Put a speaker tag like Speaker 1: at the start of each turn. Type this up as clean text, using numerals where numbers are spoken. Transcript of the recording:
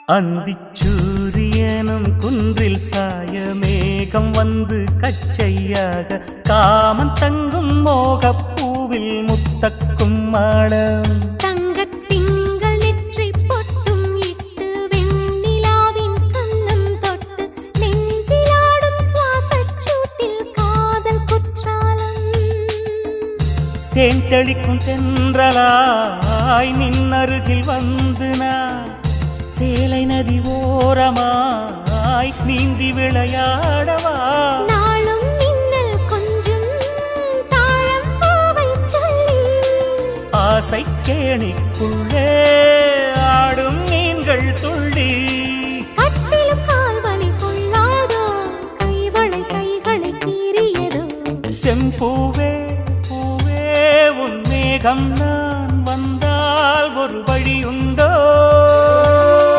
Speaker 1: அந்திச்சூரியனும் குன்றில் சாய மேகம் வந்து கச்சையாக காமன் தங்கும் மோகப் பூவில் முத்தக்கும் மாடம்
Speaker 2: தங்கத்திங்கள் நெற்றி பொட்டும் இட்டு வெண்ணிலாவின் கண்ணம் தொட்டு நெஞ்சிலாடும் சுவாசச் சூட்டில் காதல் குற்றாலம்
Speaker 1: தேன் தெளிக்கும் தென்றலாய் நின்னருகில் வந்து நான் சேலை நதி ஓரமாய் நீந்தி விளையாடவா
Speaker 2: நாளும் மின்னல் கொஞ்சம் தாழம் பூவை சொல்லி
Speaker 1: ஆசை கேணிக்குள்ளே ஆடும் மீன்கள் துள்ளி
Speaker 2: கட்டிலும் கால்வலி கொள்ளாதோ கைகளை கீறியதோ
Speaker 1: செம்பூவே பூவே உன் மேகம் நான் வந்தால் ஒரு வழி உண்டு